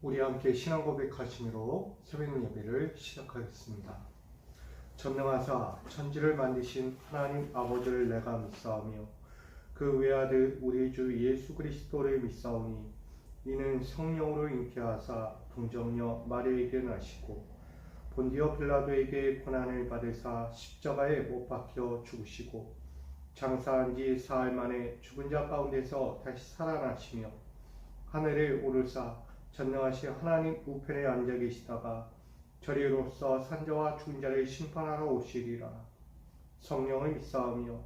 우리 함께 신앙 고백하심으로 새벽 예배를 시작하겠습니다. 전능하사 천지를 만드신 하나님 아버지를 내가 믿사오며 그 외아들 우리 주 예수 그리스도를 믿사오니 이는 성령으로 잉태하사 동정녀 마리아에게 나시고 본디오 빌라도에게 고난을 받으사 십자가에 못 박혀 죽으시고 장사한 지 사흘 만에 죽은 자 가운데서 다시 살아나시며 하늘에 오르사 전능하신 하나님 우편에 앉아 계시다가 저리로서 산자와 죽은 자를 심판하러 오시리라. 성령을 믿사오며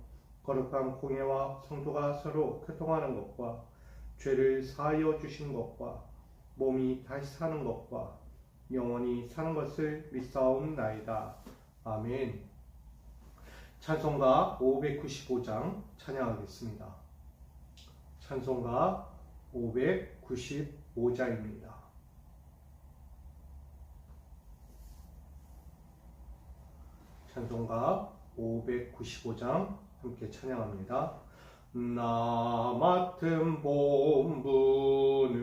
거룩한 공예와 성도가 서로 교통하는 것과 죄를 사하여 주신 것과 몸이 다시 사는 것과 영원히 사는 것을 믿사옵나이다. 아멘. 찬송가 595장 찬양하겠습니다. 찬송가 595장입니다. 찬송가 595장 함께 찬양합니다. 나 맡은 본분은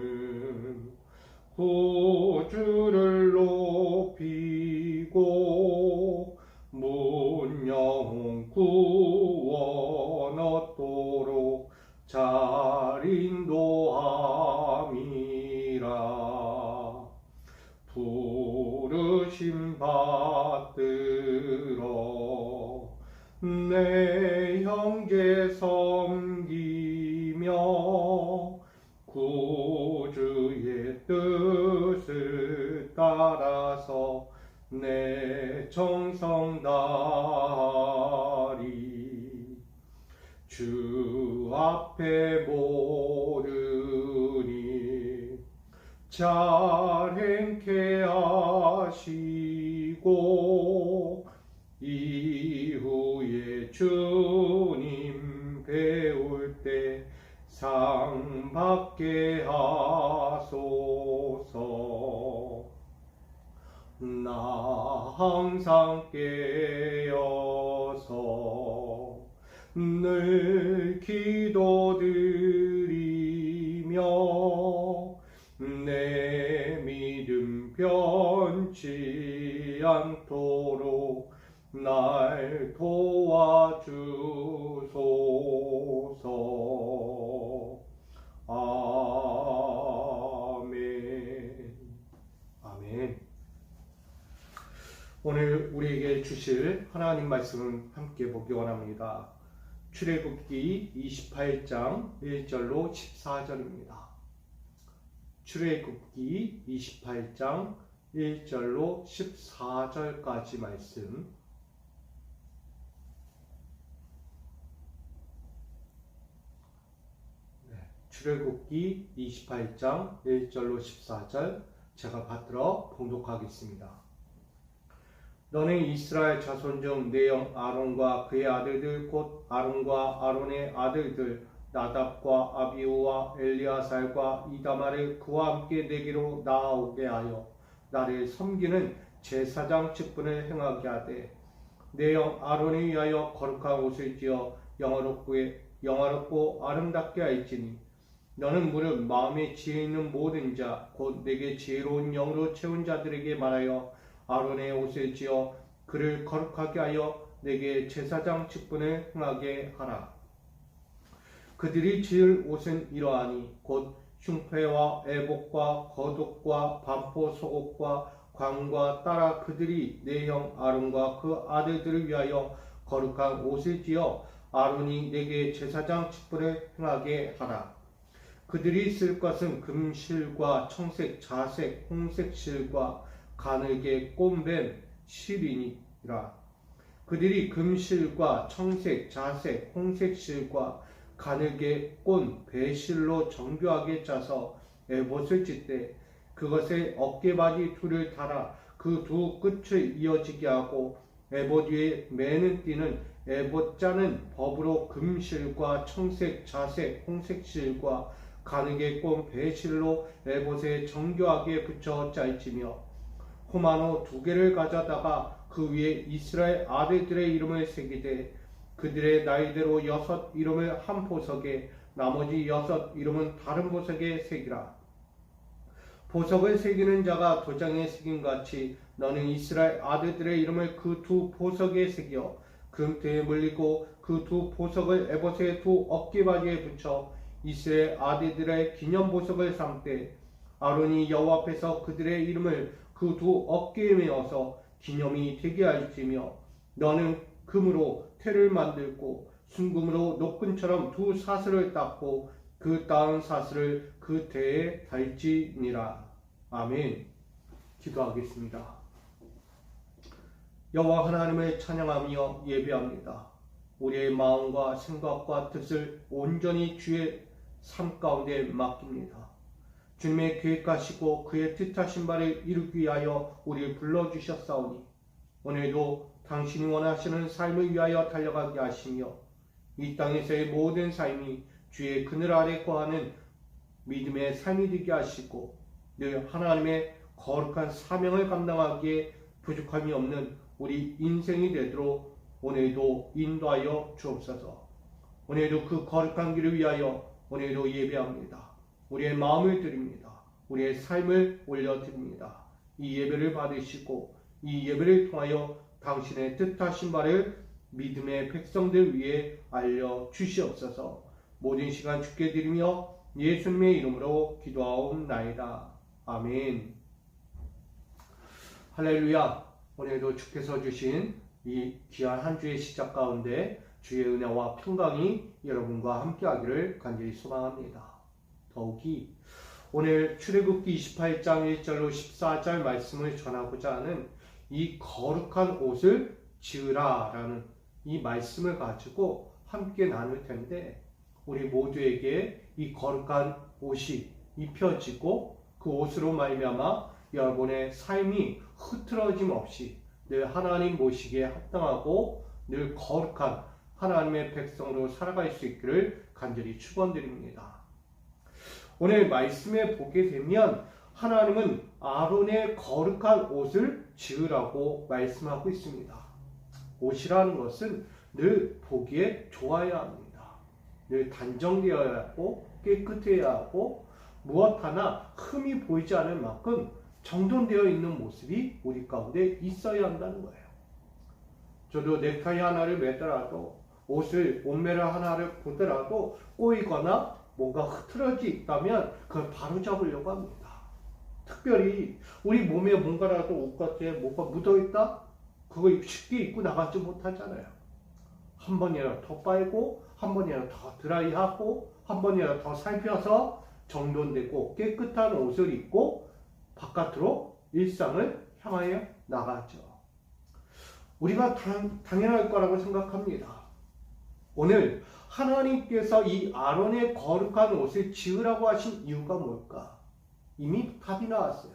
구주를 높이고 문영 구원 얻도록 잘 인도함이라. 부르심 받들어 내 형제 섬기며 구주의 뜻을 따라서 내 정성 다하리. 주 앞에 모르니 잘 행케 하시고 이후에 주님 배울 때 상 받게 하소서. 나 항상 깨어서 늘 기도드리며 내 믿음 변치 않도록 날 도와주소서. 아멘. 아멘. 오늘 우리에게 주실 하나님 말씀을 함께 보기 원합니다. 출애굽기 28장 1절로 14절입니다. 출애굽기 28장 1절로 14절까지 말씀. 출애굽기 28장 1절로 14절 제가 받들어 봉독하겠습니다. 너는 이스라엘 자손 중 내 형 아론과 그의 아들들 곧 아론과 아론의 아들들 나답과 아비후와 엘리아살과 이다말을 그와 함께 내게로 나아오게 하여 나를 섬기는 제사장 직분을 행하게 하되 내 형 아론을 위하여 거룩한 옷을 지어 영화롭고 아름답게 할지니 너는 무릇 마음에 지혜 있는 모든 자 곧 내게 지혜로운 영으로 채운 자들에게 말하여 아론의 옷을 지어 그를 거룩하게 하여 내게 제사장 직분을 행하게 하라. 그들이 지을 옷은 이러하니 곧 흉패와 애복과 겉옷과 반포 속옷과 관과 따라 그들이 내 형 아론과 그 아들들을 위하여 거룩한 옷을 지어 아론이 내게 제사장 직분을 행하게 하라. 그들이 쓸 것은 금실과 청색, 자색, 홍색 실과 가늘게 꼰뱀 실이니라. 그들이 금실과 청색, 자색, 홍색 실과 가늘게 꼰 배실로 정교하게 짜서 에봇을 찢되 그것에 어깨바지 둘을 달아 그 두 끝을 이어지게 하고 에봇 위에 매는 띠는 에봇 짜는 법으로 금실과 청색, 자색, 홍색 실과 가늘게 꼰 배실로 에봇에 정교하게 붙여 짤지며 호마노 2개를 가져다가 그 위에 이스라엘 아들들의 이름을 새기되 그들의 나이대로 6 이름을 한 보석에 나머지 6 이름은 다른 보석에 새기라. 보석을 새기는 자가 도장에 새긴 같이 너는 이스라엘 아들들의 이름을 그 두 보석에 새겨 금태에 물리고 그 두 보석을 에봇의 두 어깨바지에 붙여 이스라엘 아들들의 기념 보석을 삼되 아론이 여호와 앞에서 그들의 이름을 그 두 어깨에 메어서 기념이 되게 할지며 너는 금으로 태를 만들고 순금으로 노끈처럼 두 사슬을 닦고 그 따은 사슬을 그 태에 달지니라. 아멘. 기도하겠습니다. 여호와 하나님을 찬양하며 예배합니다. 우리의 마음과 생각과 뜻을 온전히 주의 삶 가운데 맡깁니다. 주님의 계획하시고 그의 뜻하신 바를 이루기 위하여 우리를 불러주셨사오니 오늘도 당신이 원하시는 삶을 위하여 달려가게 하시며 이 땅에서의 모든 삶이 주의 그늘 아래 거하는 믿음의 삶이 되게 하시고 늘 하나님의 거룩한 사명을 감당하기에 부족함이 없는 우리 인생이 되도록 오늘도 인도하여 주옵소서. 오늘도 그 거룩한 길을 위하여 오늘도 예배합니다. 우리의 마음을 드립니다. 우리의 삶을 올려드립니다. 이 예배를 받으시고 이 예배를 통하여 당신의 뜻하신 바를 믿음의 백성들 위에 알려주시옵소서. 모든 시간 주께 드리며 예수님의 이름으로 기도하옵나이다. 아멘. 할렐루야. 오늘도 주께서 주신 이 귀한 한 주의 시작 가운데 주의 은혜와 평강이 여러분과 함께하기를 간절히 소망합니다. 더욱이 오늘 출애굽기 28장 1절로 14절 말씀을 전하고자 하는 이 거룩한 옷을 지으라 라는 이 말씀을 가지고 함께 나눌 텐데 우리 모두에게 이 거룩한 옷이 입혀지고 그 옷으로 말미암아 여러분의 삶이 흐트러짐 없이 늘 하나님 모시기에 합당하고 늘 거룩한 하나님의 백성으로 살아갈 수 있기를 간절히 축원드립니다. 오늘 말씀에 보게 되면 하나님은 아론의 거룩한 옷을 지으라고 말씀하고 있습니다. 옷이라는 것은 늘 보기에 좋아야 합니다. 늘 단정되어야 하고 깨끗해야 하고 무엇 하나 흠이 보이지 않을 만큼 정돈되어 있는 모습이 우리 가운데 있어야 한다는 거예요. 저도 넥타이 하나를 매더라도 옷을 옷매를 하나를 보더라도 꼬이거나 뭔가 흐트러져 있다면 그걸 바로 잡으려고 합니다. 특별히 우리 몸에 뭔가라도 옷 같은 뭐가 묻어있다? 그거 쉽게 입고 나가지 못하잖아요. 한 번이라도 더 빨고 한 번이라도 더 드라이하고 한 번이라도 더 살펴서 정돈되고 깨끗한 옷을 입고 바깥으로 일상을 향하여 나가죠. 우리가 당연할 거라고 생각합니다. 오늘 하나님께서 이 아론의 거룩한 옷을 지으라고 하신 이유가 뭘까? 이미 답이 나왔어요.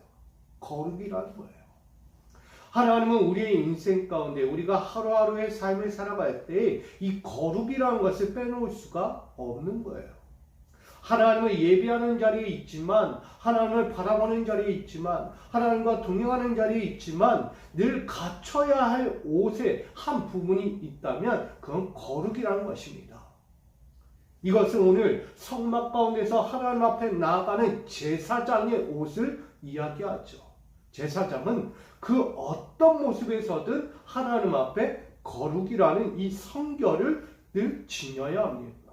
거룩이라는 거예요. 하나님은 우리의 인생 가운데 우리가 하루하루의 삶을 살아갈 때 이 거룩이라는 것을 빼놓을 수가 없는 거예요. 하나님을 예배하는 자리에 있지만 하나님을 바라보는 자리에 있지만 하나님과 동행하는 자리에 있지만 늘 갖춰야 할 옷의 한 부분이 있다면 그건 거룩이라는 것입니다. 이것은 오늘 성막 가운데서 하나님 앞에 나아가는 제사장의 옷을 이야기하죠. 제사장은 그 어떤 모습에서든 하나님 앞에 거룩이라는 이 성결을 늘 지녀야 합니다.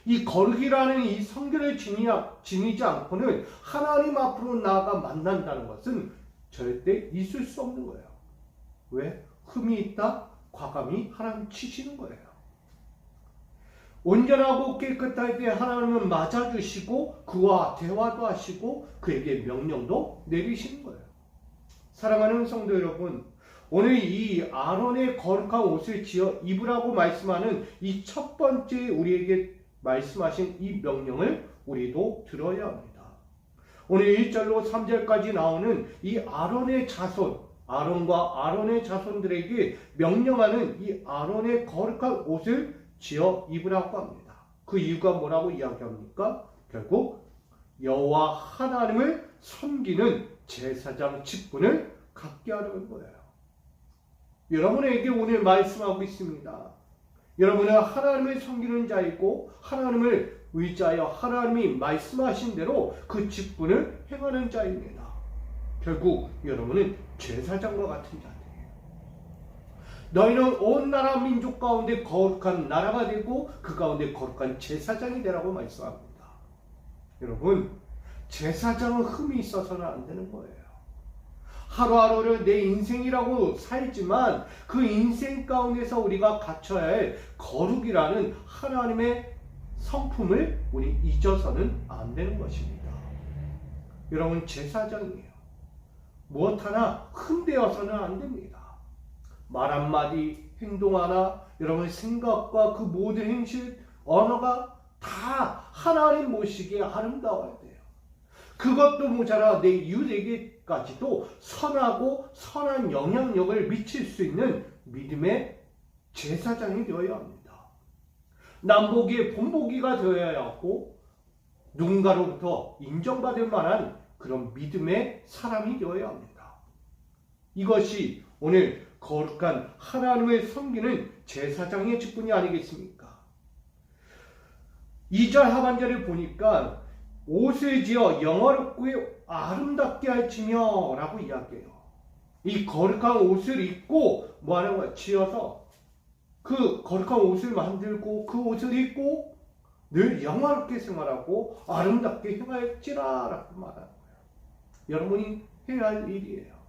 이 거룩이라는 이 성결을 지니지 않고는 하나님 앞으로 나아가 만난다는 것은 절대 있을 수 없는 거예요. 왜? 흠이 있다? 과감히 하나님 치시는 거예요. 온전하고 깨끗할 때 하나님은 맞아주시고 그와 대화도 하시고 그에게 명령도 내리시는 거예요. 사랑하는 성도 여러분, 오늘 이 아론의 거룩한 옷을 지어 입으라고 말씀하는 이 첫 번째 우리에게 말씀하신 이 명령을 우리도 들어야 합니다. 오늘 1절로 3절까지 나오는 이 아론의 자손, 아론과 아론의 자손들에게 명령하는 이 아론의 거룩한 옷을 지어 입으라고 합니다. 그 이유가 뭐라고 이야기합니까? 결국 여호와 하나님을 섬기는 제사장 직분을 갖게 하려는 거예요. 여러분에게 오늘 말씀하고 있습니다. 여러분은 하나님을 섬기는 자이고 하나님을 의지하여 하나님이 말씀하신 대로 그 직분을 행하는 자입니다. 결국 여러분은 제사장과 같은 자들이에요. 너희는 온 나라 민족 가운데 거룩한 나라가 되고 그 가운데 거룩한 제사장이 되라고 말씀합니다. 여러분, 제사장은 흠이 있어서는 안 되는 거예요. 하루하루를 내 인생이라고 살지만 그 인생 가운데서 우리가 갖춰야 할 거룩이라는 하나님의 성품을 우리 잊어서는 안 되는 것입니다. 여러분, 제사장이에요. 무엇 하나 흠되어서는 안 됩니다. 말 한마디, 행동 하나, 여러분 생각과 그 모든 행실, 언어가 다 하나님 모시기에 아름다워야 돼요. 그것도 모자라 내 이웃에게까지도 선하고 선한 영향력을 미칠 수 있는 믿음의 제사장이 되어야 합니다. 남보기의 본보기가 되어야 하고 누군가로부터 인정받을 만한 그런 믿음의 사람이 되어야 합니다. 이것이 오늘 거룩한 하나님을 섬기는 제사장의 직분이 아니겠습니까? 2절 하반절을 보니까 옷을 지어 영화롭고 아름답게 할지며 라고 이야기해요. 이 거룩한 옷을 입고 뭐 하는 거야? 지어서 그 거룩한 옷을 만들고 그 옷을 입고 늘 영화롭게 생활하고 아름답게 행할지라 라고 말하는 거예요. 여러분이 해야 할 일이에요.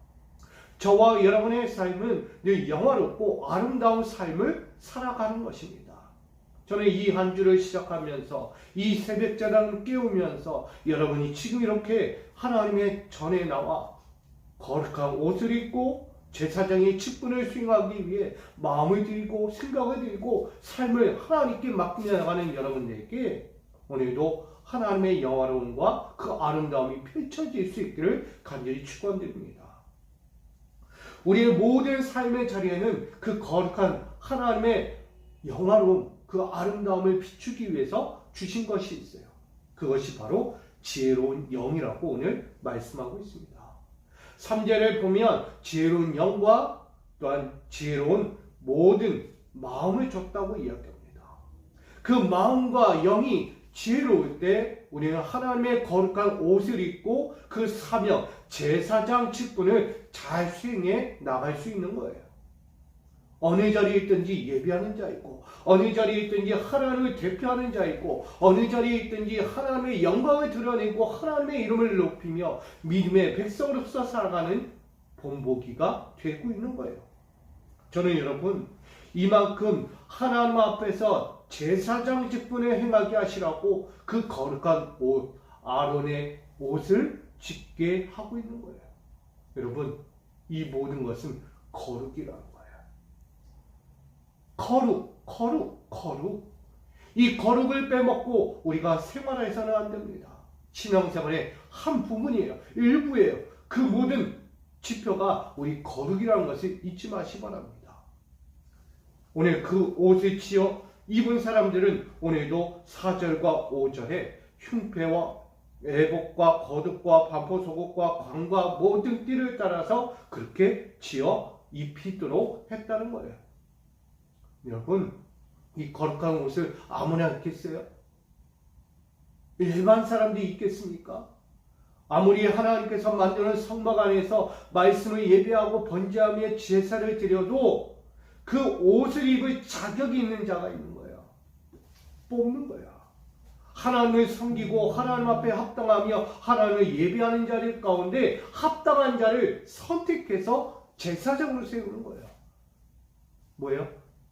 저와 여러분의 삶은 늘 영화롭고 아름다운 삶을 살아가는 것입니다. 저는 이 한 주를 시작하면서 이 새벽자당을 깨우면서 여러분이 지금 이렇게 하나님의 전에 나와 거룩한 옷을 입고 제사장의 직분을 수행하기 위해 마음을 들이고 생각을 들이고 삶을 하나님께 맡기며 나가는 여러분들에게 오늘도 하나님의 영화로움과 그 아름다움이 펼쳐질 수 있기를 간절히 축원드립니다. 우리의 모든 삶의 자리에는 그 거룩한 하나님의 영화로움, 그 아름다움을 비추기 위해서 주신 것이 있어요. 그것이 바로 지혜로운 영이라고 오늘 말씀하고 있습니다. 3절을 보면 지혜로운 영과 또한 지혜로운 모든 마음을 줬다고 이야기합니다. 그 마음과 영이 지혜로울 때 우리는 하나님의 거룩한 옷을 입고 그 사명, 제사장 직분을 잘 수행해 나갈 수 있는 거예요. 어느 자리에 있든지 예배하는 자이고 어느 자리에 있든지 하나님을 대표하는 자이고 어느 자리에 있든지 하나님의 영광을 드러내고 하나님의 이름을 높이며 믿음의 백성으로서 살아가는 본보기가 되고 있는 거예요. 저는 여러분 이만큼 하나님 앞에서 제사장 직분을 행하게 하시라고 그 거룩한 옷, 아론의 옷을 짓게 하고 있는 거예요. 여러분, 이 모든 것은 거룩이라는 거예요. 거룩. 이 거룩을 빼먹고 우리가 생활해서는 안 됩니다. 신앙생활의 한 부분이에요. 일부예요. 그 모든 지표가 우리 거룩이라는 것을 잊지 마시기 바랍니다. 오늘 그 옷을 지어 입은 사람들은 오늘도 4절과 5절에 흉패와 애복과 거듭과 반포속옷과 광과 모든 띠를 따라서 그렇게 지어 입히도록 했다는 거예요. 여러분, 이 거룩한 옷을 아무나 입겠어요? 일반 사람들이 입겠습니까? 아무리 하나님께서 만드는 성막 안에서 말씀을 예배하고 번제하며 제사를 드려도 그 옷을 입을 자격이 있는 자가 있는 거예요. 뽑는 거야. 하나님을 섬기고 하나님 앞에 합당하며 하나님을 예배하는 자들 가운데 합당한 자를 선택해서 제사장으로 세우는 거예요. 뭐예요?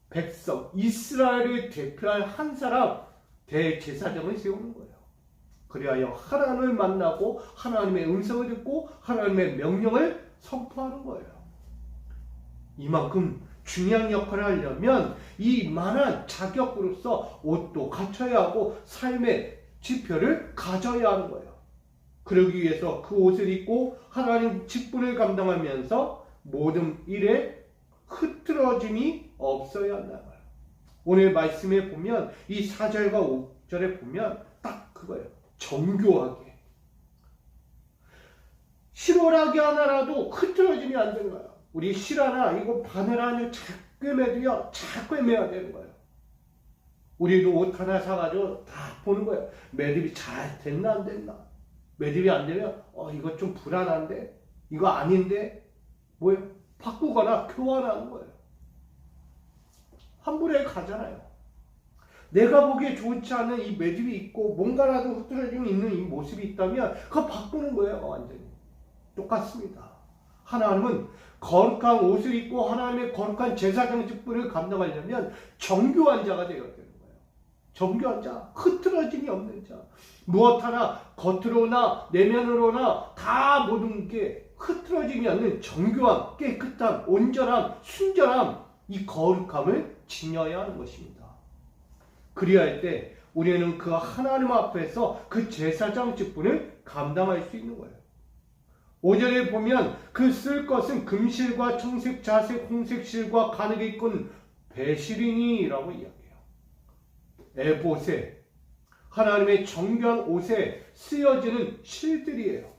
백성, 이스라엘을 대표할 한 사람 대제사장을 세우는 거예요. 그리하여 하나님을 만나고 하나님의 음성을 듣고 하나님의 명령을 선포하는 거예요. 이만큼 중요한 역할을 하려면 이만한 자격으로서 옷도 갖춰야 하고 삶의 지표를 가져야 하는 거예요. 그러기 위해서 그 옷을 입고 하나님 직분을 감당하면서 모든 일에 흐트러짐이 없어야 한다는 거예요. 오늘 말씀에 보면 이 4절과 5절에 보면 딱 그거예요. 정교하게. 실오라기 하나라도 흐트러짐이 안 되는 거예요. 우리 실 하나 이거 바늘 하나 자꾸 매도요. 자꾸 매야 되는 거예요. 우리도 옷 하나 사가지고 다 보는 거예요. 매듭이 잘 됐나 안 됐나. 매듭이 안 되면 이거 좀 불안한데, 이거 아닌데, 뭐예요? 바꾸거나 교환하는 거예요. 환불에 가잖아요. 내가 보기에 좋지 않은 이 매듭이 있고 뭔가라도 흐트러짐이 있는 이 모습이 있다면 그거 바꾸는 거예요. 완전히 똑같습니다. 하나님은 거룩한 옷을 입고 하나님의 거룩한 제사장 직분을 감당하려면 정교한 자가 되어야 되는 거예요. 정교한 자, 흐트러짐이 없는 자. 무엇 하나 겉으로나 내면으로나 다 모든 게 흐트러짐이 않는 정교함, 깨끗함, 온전함, 순전함, 이 거룩함을 지녀야 하는 것입니다. 그리야 할 때 우리는 그 하나님 앞에서 그 제사장 직분을 감당할 수 있는 거예요. 5절에 보면 그 쓸 것은 금실과 청색, 자색, 홍색 실과 가늘게 입은 배실이니라고 이야기해요. 에봇에 하나님의 정교한 옷에 쓰여지는 실들이에요.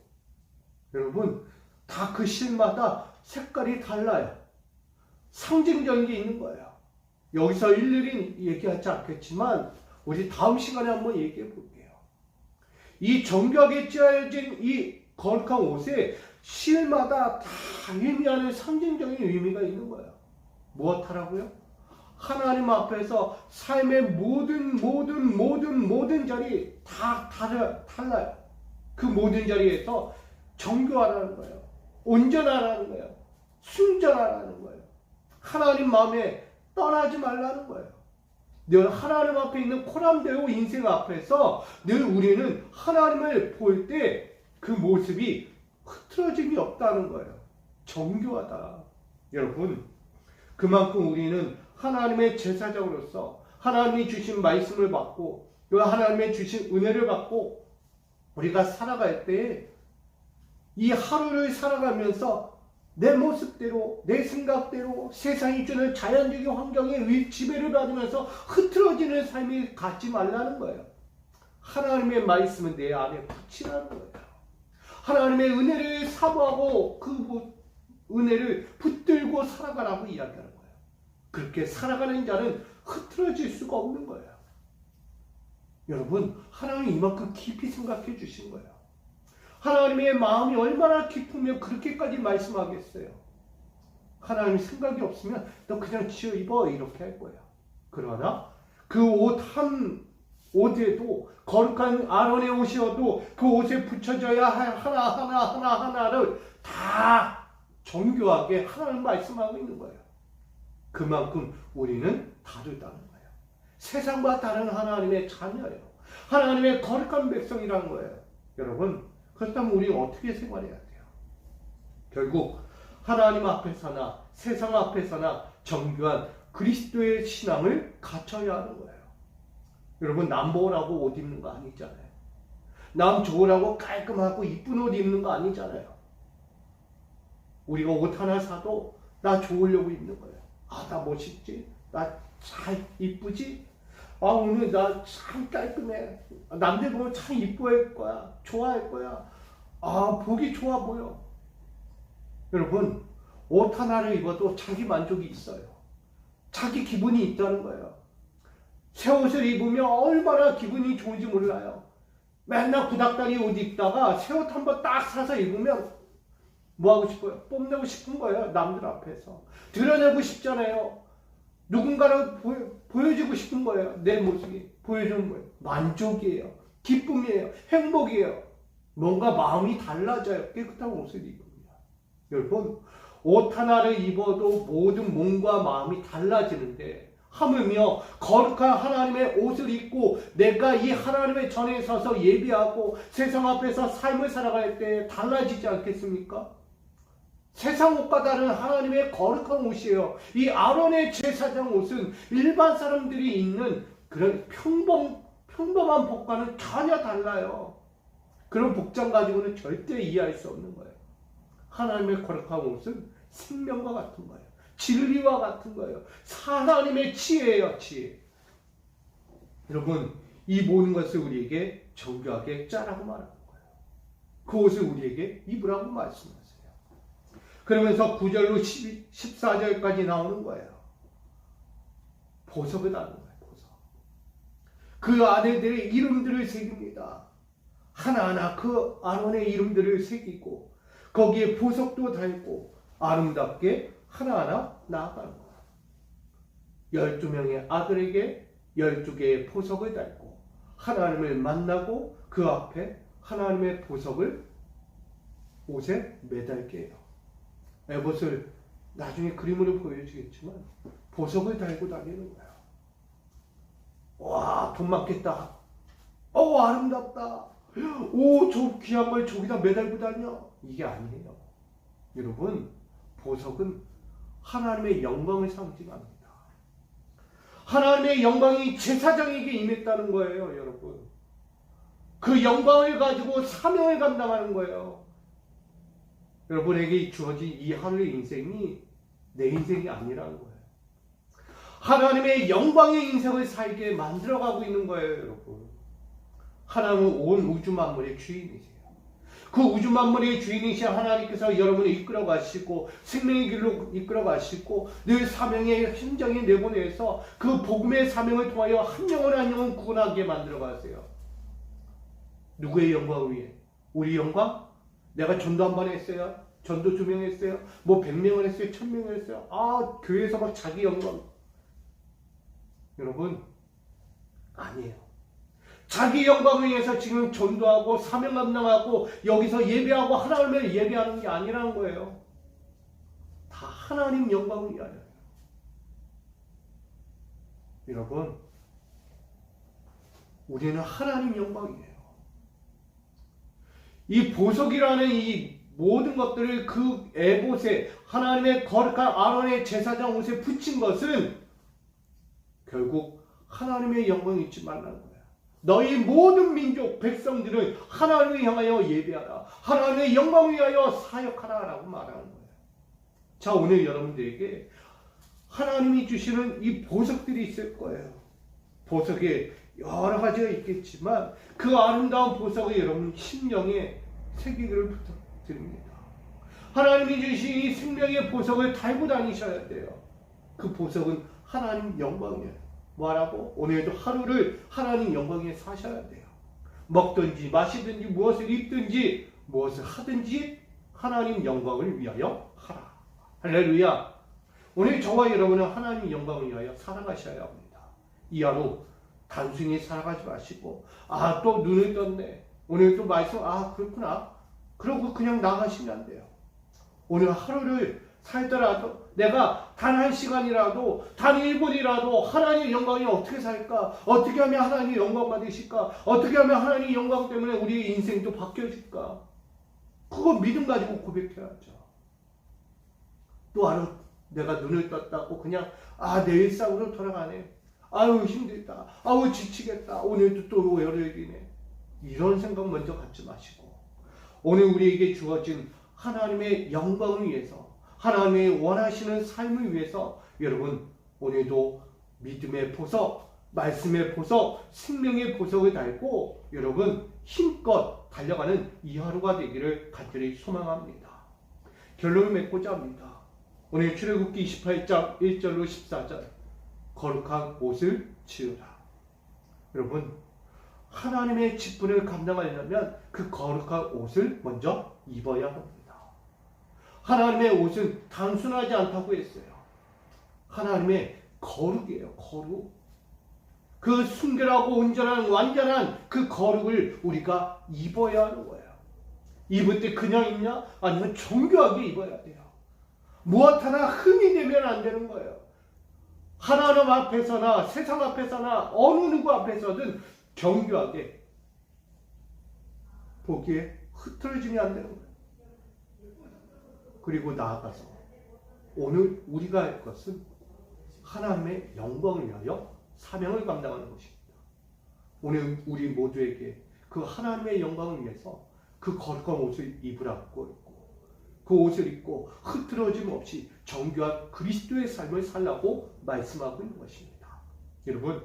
여러분 다 그 실마다 색깔이 달라요. 상징적인 게 있는 거예요. 여기서 일일이 얘기하지 않겠지만 우리 다음 시간에 한번 얘기해 볼게요. 이 정교하게 짜여진 이 거룩한 옷에 실마다 다 의미하는 상징적인 의미가 있는 거예요. 무엇 하라고요? 하나님 앞에서 삶의 모든 자리 다 달라요. 그 모든 자리에서 정교하라는 거예요. 온전하라는 거예요. 순전하라는 거예요. 하나님 마음에 떠나지 말라는 거예요. 늘 하나님 앞에 있는 코람데오 인생 앞에서 늘 우리는 하나님을 볼 때 그 모습이 흐트러짐이 없다는 거예요. 정교하다. 여러분 그만큼 우리는 하나님의 제사장으로서 하나님이 주신 말씀을 받고 하나님의 주신 은혜를 받고 우리가 살아갈 때 이 하루를 살아가면서 내 모습대로 내 생각대로 세상이 주는 자연적인 환경에 지배를 받으면서 흐트러지는 삶이 갖지 말라는 거예요. 하나님의 말씀은 내 안에 붙이라는 거예요. 하나님의 은혜를 사모하고 그 은혜를 붙들고 살아가라고 이야기하는 거예요. 그렇게 살아가는 자는 흐트러질 수가 없는 거예요. 여러분 하나님이 이만큼 깊이 생각해 주신 거예요. 하나님의 마음이 얼마나 깊으면 그렇게까지 말씀하겠어요. 하나님 생각이 없으면 너 그냥 지어 입어 이렇게 할 거예요. 그러나 그 옷 한 옷에도 거룩한 아론의 옷이어도 그 옷에 붙여져야 할 하나를 다 정교하게 하나님 말씀하고 있는 거예요. 그만큼 우리는 다르다는 거예요. 세상과 다른 하나님의 자녀예요. 하나님의 거룩한 백성이라는 거예요. 여러분 그렇다면 우리는 어떻게 생활해야 돼요? 결국 하나님 앞에서나 세상 앞에서나 정교한 그리스도의 신앙을 갖춰야 하는 거예요. 여러분 남 보라고 옷 입는 거 아니잖아요. 남 좋으라고 깔끔하고 이쁜 옷 입는 거 아니잖아요. 우리가 옷 하나 사도 나 좋으려고 입는 거예요. 나 멋있지? 나 잘 이쁘지? 오늘 나 참 깔끔해. 남들 보면 참 이뻐할 거야. 좋아할 거야. 보기 좋아 보여. 여러분 옷 하나를 입어도 자기 만족이 있어요. 자기 기분이 있다는 거예요. 새 옷을 입으면 얼마나 기분이 좋은지 몰라요. 맨날 구닥다리 옷 입다가 새 옷 한번 딱 사서 입으면 뭐 하고 싶어요? 뽐내고 싶은 거예요. 남들 앞에서 드러내고 싶잖아요. 누군가를 보여주고 싶은 거예요. 내 모습이 보여주는 거예요. 만족이에요. 기쁨이에요. 행복이에요. 뭔가 마음이 달라져요. 깨끗한 옷을 입습니다. 여러분 옷 하나를 입어도 모든 몸과 마음이 달라지는데 하물며 거룩한 하나님의 옷을 입고 내가 이 하나님의 전에 서서 예배하고 세상 앞에서 삶을 살아갈 때 달라지지 않겠습니까? 세상 옷과 다른 하나님의 거룩한 옷이에요. 이 아론의 제사장 옷은 일반 사람들이 입는 그런 평범한 복과는 전혀 달라요. 그런 복장 가지고는 절대 이해할 수 없는 거예요. 하나님의 거룩한 옷은 생명과 같은 거예요. 진리와 같은 거예요. 하나님의 지혜예요. 지혜. 여러분 이 모든 것을 우리에게 정교하게 짜라고 말하는 거예요. 그 옷을 우리에게 입으라고 말씀하세요. 그러면서 9절로 14절까지 나오는 거예요. 보석을 하는 거예요. 보석. 그 아내들의 이름들을 새깁니다. 하나하나 그 아론의 이름들을 새기고 거기에 보석도 달고 아름답게 하나하나 나아가는 거예요. 12명의 아들에게 12개의 보석을 달고 하나님을 만나고 그 앞에 하나님의 보석을 옷에 매달게 해요. 에봇을 나중에 그림으로 보여주겠지만 보석을 달고 다니는 거예요. 와, 돈 많겠다. 아름답다. 오, 저 귀한 걸 저기다 매달고 다녀. 이게 아니에요. 여러분, 보석은 하나님의 영광을 상징합니다. 하나님의 영광이 제사장에게 임했다는 거예요, 여러분. 그 영광을 가지고 사명을 감당하는 거예요. 여러분에게 주어진 이 하루의 인생이 내 인생이 아니라는 거예요. 하나님의 영광의 인생을 살게 만들어가고 있는 거예요, 여러분. 하나님은 온 우주 만물의 주인이세요. 그 우주 만물의 주인이신 하나님께서 여러분을 이끌어 가시고 생명의 길로 이끌어 가시고 늘 사명의 심정에 내보내서 그 복음의 사명을 통하여 한 영혼 한 영혼 구원하게 만들어 가세요. 누구의 영광을 위해? 우리 영광? 내가 전도 한 번 했어요. 전도 2명 했어요. 뭐 100명을 했어요. 1000명을 했어요. 교회에서 막 자기 영광. 여러분, 아니에요. 자기 영광을 위해서 지금 전도하고 사명 감당하고 여기서 예배하고 하나님을 예배하는 게 아니라는 거예요. 다 하나님 영광을 위하여. 여러분, 우리는 하나님 영광이에요. 이 보석이라는 이 모든 것들을 그 에봇에 하나님의 거룩한 아론의 제사장 옷에 붙인 것은 결국 하나님의 영광을 잊지 말라는 거예요. 너희 모든 민족 백성들은 하나님을 향하여 예배하라. 하나님의 영광을 위하여 사역하라라고 말하는 거예요. 자, 오늘 여러분들에게 하나님이 주시는 이 보석들이 있을 거예요. 보석에 여러 가지가 있겠지만 그 아름다운 보석을 여러분 심령에 새기기를 부탁드립니다. 하나님이 주신 이 생명의 보석을 달고 다니셔야 돼요. 그 보석은 하나님 영광이에요. 뭐라고? 오늘도 하루를 하나님 영광에 사셔야 돼요. 먹든지 마시든지 무엇을 입든지 무엇을 하든지 하나님 영광을 위하여 하라. 할렐루야. 오늘 저와 여러분은 하나님 영광을 위하여 살아가셔야 합니다. 이 하루 단순히 살아가지 마시고 또 눈을 떴네. 오늘 또 말씀 그렇구나. 그러고 그냥 나가시면 안 돼요. 오늘 하루를 살더라도 내가 단 1시간이라도 단 1분이라도 하나님의 영광이 어떻게 살까? 어떻게 하면 하나님의 영광 받으실까? 어떻게 하면 하나님의 영광 때문에 우리의 인생도 바뀌어질까? 그거 믿음 가지고 고백해야죠. 또 하루 내가 눈을 떴다고 그냥 내 일상으로 돌아가네. 아유 힘들다. 아유 지치겠다. 오늘도 또 월요일이네. 이런 생각 먼저 갖지 마시고 오늘 우리에게 주어진 하나님의 영광을 위해서 하나님의 원하시는 삶을 위해서 여러분 오늘도 믿음의 보석, 말씀의 보석, 생명의 보석을 달고 여러분 힘껏 달려가는 이 하루가 되기를 간절히 소망합니다. 결론을 맺고자 합니다. 오늘 출애굽기 28장 1절로 14절 거룩한 옷을 지으라. 여러분 하나님의 직분을 감당하려면 그 거룩한 옷을 먼저 입어야 합니다. 하나님의 옷은 단순하지 않다고 했어요. 하나님의 거룩이에요. 거룩. 그 순결하고 온전한 완전한 그 거룩을 우리가 입어야 하는 거예요. 입을 때 그냥 입냐? 아니면 정교하게 입어야 돼요. 무엇 하나 흠이 되면 안 되는 거예요. 하나님 앞에서나 세상 앞에서나 어느 누구 앞에서든 정교하게 보기에 흐트러지면 안 되는 거예요. 그리고 나아가서 오늘 우리가 할 것은 하나님의 영광을 위하여 사명을 감당하는 것입니다. 오늘 우리 모두에게 그 하나님의 영광을 위해서 그 거룩한 옷을 입으라고 했고 그 옷을 입고 흐트러짐 없이 정교한 그리스도의 삶을 살라고 말씀하고 있는 것입니다. 여러분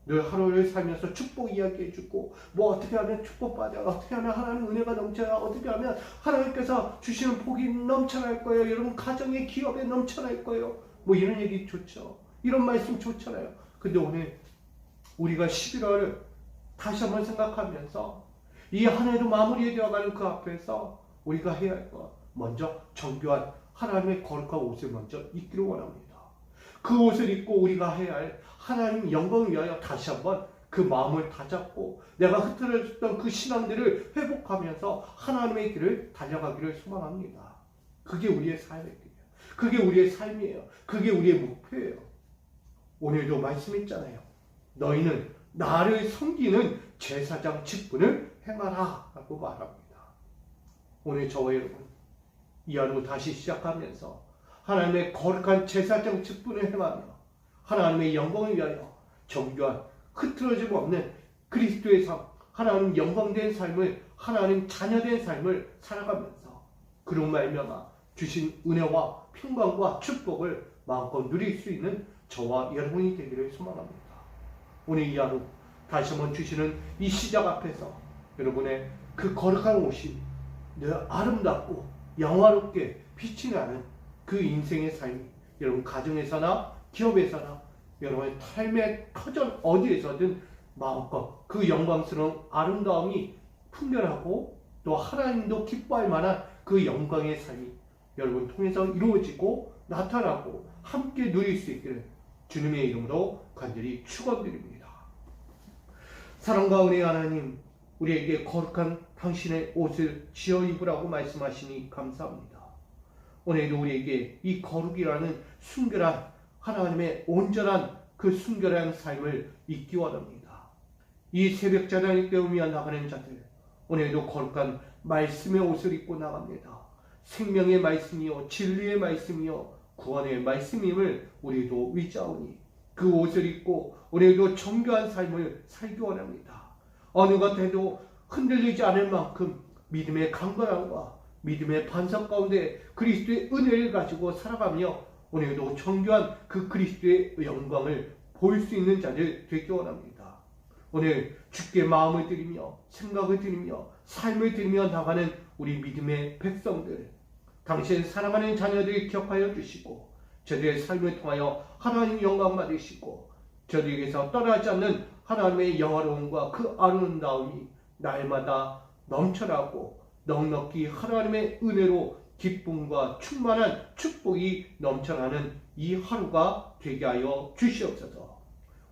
늘 하루를 살면서 축복 이야기해주고 뭐 어떻게 하면 축복받아요, 어떻게 하면 하나님 은혜가 넘쳐요, 어떻게 하면 하나님께서 주시는 복이 넘쳐날 거예요, 여러분 가정의 기업에 넘쳐날 거예요, 뭐 이런 얘기 좋죠. 이런 말씀 좋잖아요. 근데 오늘 우리가 11월을 다시 한번 생각하면서 이 한 해도 마무리되어가는 그 앞에서 우리가 해야 할 것, 먼저 정교한 하나님의 거룩한 옷을 먼저 입기를 원합니다. 그 옷을 입고 우리가 해야 할 하나님 영광을 위하여 다시 한번 그 마음을 다잡고 내가 흐트러졌던 그 신앙들을 회복하면서 하나님의 길을 달려가기를 소망합니다. 그게 우리의 삶의 길이에요. 그게 우리의 삶이에요. 그게 우리의 목표예요. 오늘도 말씀했잖아요. 너희는 나를 섬기는 제사장 직분을 행하라 라고 말합니다. 오늘 저와 여러분 이 하루 다시 시작하면서 하나님의 거룩한 제사장 직분을 행하며 하나님의 영광을 위하여 정교한 흐트러짐 없는 그리스도의 삶, 하나님 영광된 삶을, 하나님 자녀된 삶을 살아가면서 그런 말미암아 주신 은혜와 평강과 축복을 마음껏 누릴 수 있는 저와 여러분이 되기를 소망합니다. 오늘 이 하루 다시 한번 주시는 이 시작 앞에서 여러분의 그 거룩한 옷이 늘 아름답고 영화롭게 빛이 나는 그 인생의 삶이 여러분 가정에서나 기업에서나 여러분의 삶의 터전 어디에서든 마음껏 그 영광스러운 아름다움이 풍년하고 또 하나님도 기뻐할 만한 그 영광의 삶이 여러분 통해서 이루어지고 나타나고 함께 누릴 수 있기를 주님의 이름으로 간절히 축원드립니다. 사랑과 은혜의 하나님, 우리에게 거룩한 당신의 옷을 지어 입으라고 말씀하시니 감사합니다. 오늘도 우리에게 이 거룩이라는 순결한 하나님의 온전한 그 순결한 삶을 잊기 원합니다. 이 새벽 자단을 깨우며 나가는 자들, 오늘도 거룩한 말씀의 옷을 입고 나갑니다. 생명의 말씀이요 진리의 말씀이요 구원의 말씀임을 우리도 위자오니 그 옷을 입고 오늘도 정교한 삶을 살기 원합니다. 어느 것 해도 흔들리지 않을 만큼 믿음의 강건함과 믿음의 반석 가운데 그리스도의 은혜를 가지고 살아가며 오늘도 정교한 그 그리스도의 영광을 볼 수 있는 자들 되기 원합니다. 오늘 주께 마음을 드리며 생각을 드리며 삶을 드리며 나가는 우리 믿음의 백성들, 당신 사랑하는 자녀들 기억하여 주시고 저들의 삶을 통하여 하나님 영광 받으시고 저들에게서 떠나지 않는 하나님의 영화로움과 그 아름다움이 날마다 넘쳐나고 넉넉히 하나님의 은혜로 기쁨과 충만한 축복이 넘쳐나는 이 하루가 되게 하여 주시옵소서.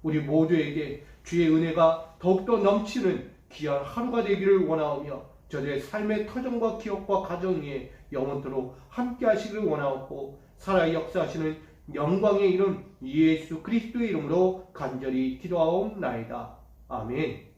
우리 모두에게 주의 은혜가 더욱더 넘치는 귀한 하루가 되기를 원하오며 저들의 삶의 터전과 기업과 가정 위에 영원토록 함께 하시기를 원하옵고 살아 역사하시는 영광의 이름 예수 그리스도의 이름으로 간절히 기도하옵나이다. 아멘.